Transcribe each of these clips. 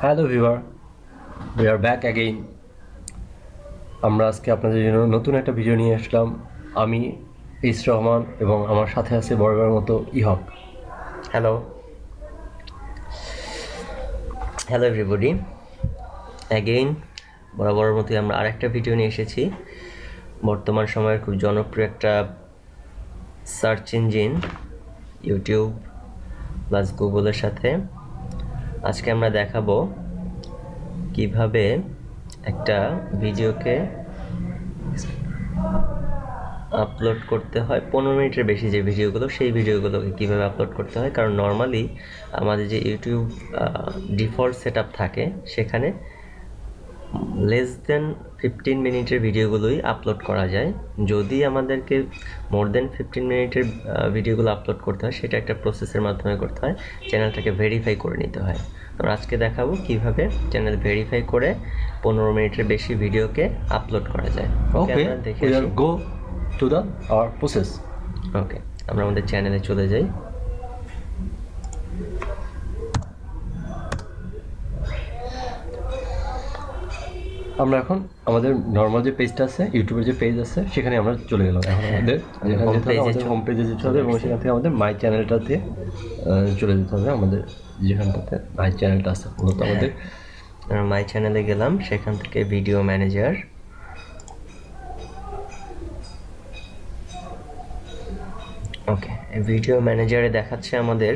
Hello viewer, we are back again. আমরা আজকে আপনাদের জন্য নতুন একটা ভিডিও নিয়ে আসলাম। আমি ইস রহমান এবং আমার সাথে আছে বরাবরের মতো ইহক। হ্যালো হ্যালো এভরিবডি, অ্যাগেইন বরাবরের মতোই আমরা আরেকটা ভিডিও নিয়ে এসেছি। বর্তমান সময়ের খুব জনপ্রিয় একটা সার্চ ইঞ্জিন ইউটিউব প্লাস গুগলের সাথে আজকে আমরা দেখাবো কিভাবে একটা ভিডিওকে আপলোড করতে হয়। 15 মিনিটের বেশি যে ভিডিওগুলো, সেই ভিডিওগুলোকে কীভাবে আপলোড করতে হয়। কারণ নর্মালি আমাদের যে ইউটিউব ডিফল্ট সেট আপ থাকে সেখানে লেস দেন 15 মিনিটের ভিডিওগুলোই আপলোড করা যায়। যদি আমাদেরকে মোর দেন 15 মিনিটের ভিডিওগুলো আপলোড করতে হয়, সেটা একটা প্রসেসের মাধ্যমে করতে হয়। চ্যানেলটাকে ভেরিফাই করে নিতে হয়। তো আজকে দেখাবো কিভাবে চ্যানেল ভেরিফাই করে 15 মিনিটের বেশি ভিডিওকে আপলোড করা যায়। ওকে, আমরা দেখে উই আর আসি। Go to the our process. Okay, আমরা আমাদের চ্যানেলে চলে যাই। আমরা এখন আমাদের নর্মাল যে পেজটা আছে, ইউটিউবের যে পেজ আছে, সেখানে আমরা চলে গেলাম। এখন আমাদের হোম পেজে যেতে হবে এবং সেখান থেকে আমাদের মাই চ্যানেলটাতে চলে যেতে হবে। আমাদের যেখানটাতে মাই চ্যানেলটা আছে মূলত আমাদের মাই চ্যানেলে গেলাম, সেখান থেকে ভিডিও ম্যানেজার। ওকে, ভিডিও ম্যানেজারে দেখাচ্ছে আমাদের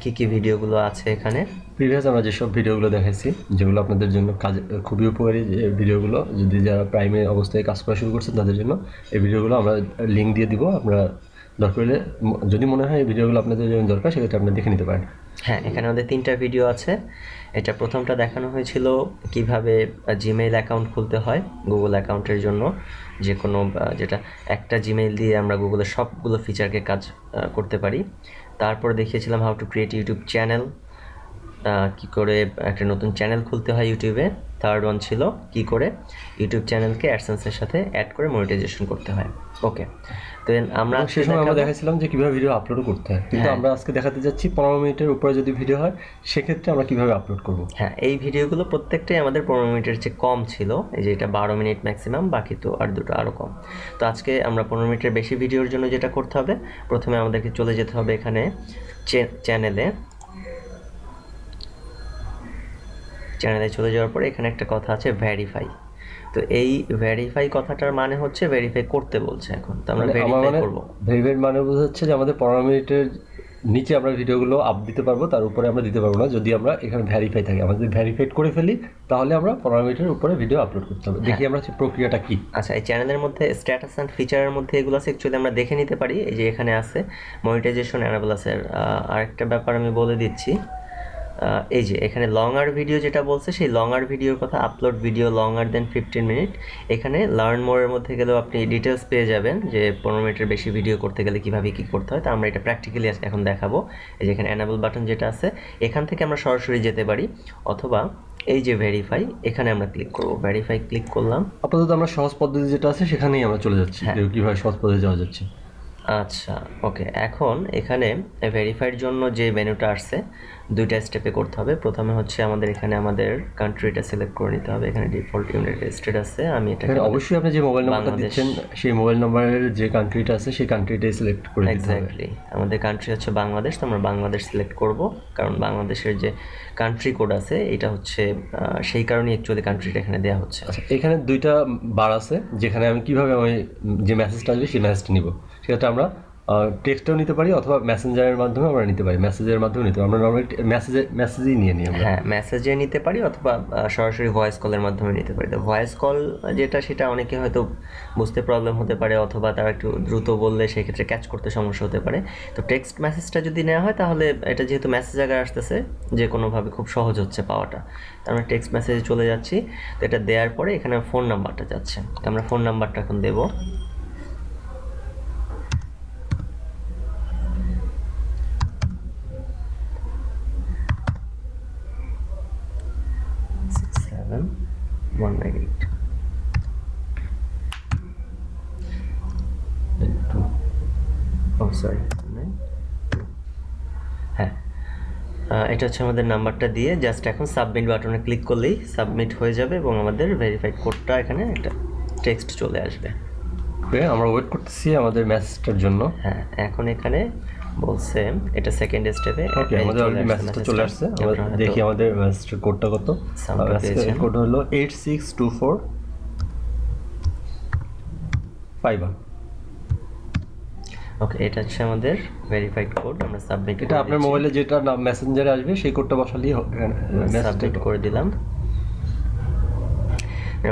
কি কি ভিডিওগুলো আছে এখানে। প্রিভিয়াস আমরা যেসব ভিডিওগুলো দেখাইছি, যেগুলো আপনাদের জন্য কাজ খুবই উপকারী, যে ভিডিওগুলো যদি যারা প্রাইমে অবস্থায় কাজ করা শুরু করছেন তাদের জন্য এই ভিডিওগুলো আমরা লিঙ্ক দিয়ে দিব। আপনারা দরকার হলে যদি মনে হয় এই ভিডিওগুলো আপনাদের জন্য দরকার, সেক্ষেত্রে আপনি দেখে নিতে পারেন। হ্যাঁ, এখানে আমাদের 3টা ভিডিও আছে। এটা প্রথমটা দেখানো হয়েছিল কিভাবে জিমেইল অ্যাকাউন্ট খুলতে হয় গুগল অ্যাকাউন্টের জন্য। যে কোনো যেটা একটা জিমেইল দিয়ে আমরা গুগলের সবগুলো ফিচারকে কাজ করতে পারি। তারপর দেখিয়েছিলাম how to create YouTube channel, কি করে একটা নতুন চ্যানেল খুলতে হয় ইউটিউবে। থার্ড ওয়ান ছিল কি করে ইউটিউব চ্যানেলকে অ্যাডসেন্সের সাথে অ্যাড করে মনিটাইজেশন করতে হয়। ওকে, তো আমরা সেই সময় আমরা দেখাইছিলাম যে কীভাবে ভিডিও আপলোড করতে হয়, কিন্তু আমরা আজকে দেখাতে যাচ্ছি 15 মিনিটের উপরে যদি ভিডিও হয় সেক্ষেত্রে আমরা কীভাবে আপলোড করব। হ্যাঁ, এই ভিডিওগুলো প্রত্যেকটাই আমাদের 15 মিনিটের চেয়ে কম ছিল। এই যে এটা 12 মিনিট ম্যাক্সিমাম, বাকি তো আর দুটো আরও কম। তো আজকে আমরা 15 মিনিটের বেশি ভিডিওর জন্য যেটা করতে হবে, প্রথমে আমাদেরকে চলে যেতে হবে এখানে চ্যানেলে চলে যাওয়ার পরে এখানে একটা কথা আছে ভেরিফাই। তো এই ভেরিফাই কথাটার মানে হচ্ছে ভেরিফাই করতে বলছে এখন। তো আমরা ভেরিফাই করব। ভেরিফাই মানে বোঝাচ্ছে যে আমাদের 15 মিনিটের নিচে আমরা ভিডিওগুলো আপ দিতে পারবো, তার উপরে আমরা দিতে পারবো না যদি আমরা এখানে ভেরিফাই থাকি। আমরা যদি ভেরিফাইড করে ফেলি তাহলে আমরা 15 মিনিটের উপরে ভিডিও আপলোড করতে হবে। দেখি আমরা প্রক্রিয়াটা কি। আচ্ছা, এই চ্যানেলের মধ্যে স্ট্যাটাস অ্যান্ড ফিচারের মধ্যে এগুলো আছে, অ্যাকচুয়ালি আমরা দেখে নিতে পারি। এই যে এখানে আছে মনিটাইজেশন অ্যানাবল আছে। আরেকটা ব্যাপার আমি বলে দিচ্ছি, এই যে এখানে লং আর ভিডিও যেটা বলছে, সেই লং আর ভিডিওর কথা, আপলোড ভিডিও লং আর দেন 15 মিনিট। এখানে লার্ন মোরের মধ্যে গেলেও আপনি ডিটেলস পেয়ে যাবেন যে 15 মিনিটের বেশি ভিডিও করতে গেলে কীভাবে কী করতে হয়। তো আমরা এটা প্র্যাকটিক্যালি এখন দেখাবো। এই যে এখানে অ্যানাবল বাটন যেটা আছে, এখান থেকে আমরা সরাসরি যেতে পারি, অথবা এই যে ভেরিফাই, এখানে আমরা ক্লিক করব। ভেরিফাই ক্লিক করলাম। আপাতত আমরা সহজ পদ্ধতি যেটা আছে সেখানেই আমরা চলে যাচ্ছি, কীভাবে সহজ পদ্ধতি যাওয়া যাচ্ছে। আচ্ছা, ওকে, এখন এখানে ভেরিফাইয়ের জন্য যে মেনুটা আসছে, দুইটা স্টেপে করতে হবে। প্রথমে হচ্ছে আমাদের এখানে আমাদের কান্ট্রিটা সিলেক্ট করে নিতে হবে। এখানে ডিফল্ট ইউনাইটেড স্টেট আছে, আমি এটা অবশ্যই আপনি যে মোবাইল নাম্বারটা দিচ্ছেন সেই মোবাইল নাম্বারের যে কান্ট্রিটা আছে সেই কান্ট্রিটাই সিলেক্ট করে দিতে হবে। এক্স্যাক্টলি, আমাদের কান্ট্রি হচ্ছে বাংলাদেশ, তো আমরা বাংলাদেশ সিলেক্ট করব। কারণ বাংলাদেশের যে কান্ট্রি কোড আছে এটা হচ্ছে, সেই কারণেই অ্যাকচুয়ালি কান্ট্রিটা এখানে দেওয়া হচ্ছে। আচ্ছা, এখানে দুইটা বার আছে যেখানে আমি কিভাবে আমি যে মেসেজটা আসবে সেই মেসেজটা নিব। সেটা আমরা টেক্সটেও নিতে পারি অথবা মেসেঞ্জারের মাধ্যমে আমরা নিতে পারি। মেসেজের মাধ্যমে নিতে পারি, আমরা নর্মালি মেসেজই নিয়ে নিই আমরা। হ্যাঁ, মেসেজে নিতে পারি অথবা সরাসরি ভয়েস কলের মাধ্যমে নিতে পারি। তো ভয়েস কল যেটা, সেটা অনেকে হয়তো বুঝতে প্রবলেম হতে পারে, অথবা তারা একটু দ্রুত বললে সেক্ষেত্রে ক্যাচ করতে সমস্যা হতে পারে। তো টেক্সট মেসেজটা যদি নেওয়া হয় তাহলে এটা যেহেতু মেসেজ আকারে আসতেছে, যে কোনোভাবে খুব সহজ হচ্ছে পাওয়াটা। তো আমরা টেক্সট মেসেজে চলে যাচ্ছি। তো এটা দেওয়ার পরে এখানে ফোন নাম্বারটা যাচ্ছে, আমরা ফোন নাম্বারটা এখন দেবো। হ্যাঁ, এটা হচ্ছে আমাদের নাম্বারটা দিয়ে জাস্ট এখন সাবমিট বাটনে ক্লিক করলেই সাবমিট হয়ে যাবে এবং আমাদের ভেরিফাইড কোডটা এখানে একটা টেক্সট চলে আসবে। আমরা ওয়েট করতেছি আমাদের মেসেজটার জন্য। হ্যাঁ, এখন এখানে বলছে এটা সেকেন্ড স্টেপে। ওকে, আমাদের অলরেডি মেসেজটা চলে আসছে। আমরা দেখি আমাদের মেসেজের কোডটা কত। কোড হলো 862451। ওকে, এটা হচ্ছে আমাদের ভেরিফাইড কোড। আমরা সাবমিট, এটা আপনার মোবাইলে যেটা মেসেঞ্জারে আসবে সেই কোডটা বসালেই সাবমিট করে দিলাম।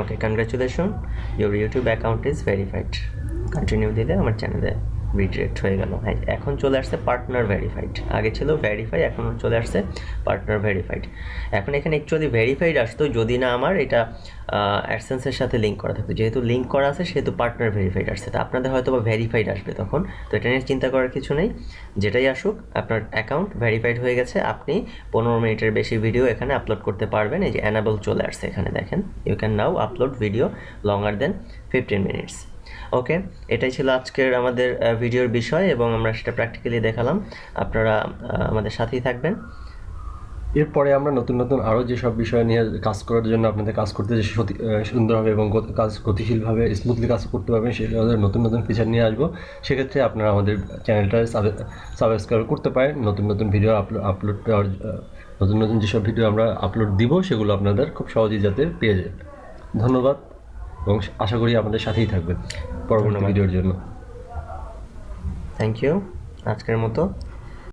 Okay, congratulation, your YouTube account is verified. Continue দিলে আমার চ্যানেলে রিডিরেক্ট হয়ে গেল। হ্যাঁ, এখন চলে আসছে পার্টনার ভেরিফাইড। আগে ছিল ভেরিফাই, এখন চলে আসছে পার্টনার ভেরিফাইড। এখন এখানে অ্যাকচুয়ালি ভেরিফাইড আসতো যদি না আমার এটা অ্যাডসেন্সের সাথে লিঙ্ক করা থাকতো। যেহেতু লিঙ্ক করা আছে সেহেতু পার্টনার ভেরিফাইড আসছে। তো আপনাদের হয়তো বা ভেরিফাইড আসবে তখন, তো এটা নিয়ে চিন্তা করার কিছু নেই। যেটাই আসুক, আপনার অ্যাকাউন্ট ভেরিফাইড হয়ে গেছে, আপনি 15 মিনিটের বেশি ভিডিও এখানে আপলোড করতে পারবেন। এই যে অ্যানাবল চলে আসছে এখানে দেখেন, you can now upload video longer than 15 minutes. Okay, এটাই ছিল আজকের আমাদের ভিডিওর বিষয় এবং আমরা সেটা প্র্যাকটিক্যালি দেখালাম। আপনারা আমাদের সাথেই থাকবেন। এরপরে আমরা নতুন নতুন আরও যেসব বিষয় নিয়ে কাজ করার জন্য আপনাদের কাজ করতে যে সুন্দরভাবে এবং কাজ গতিশীলভাবে স্মুথলি কাজ করতে পারবেন, সেগুলো নতুন নতুন ফিচার নিয়ে আসবো। সেক্ষেত্রে আপনারা আমাদের চ্যানেলটা সাবস্ক্রাইব করতে পারেন। নতুন নতুন ভিডিও আপলোড দেওয়ার নতুন নতুন যেসব ভিডিও আমরা আপলোড দিব সেগুলো আপনাদের খুব সহজেই যাতে পেয়ে যায়। ধন্যবাদ এবং আশা করি আমাদের সাথেই থাকবেন পরবর্তী ভিডিওর জন্য। থ্যাংক ইউ, আজকের মতো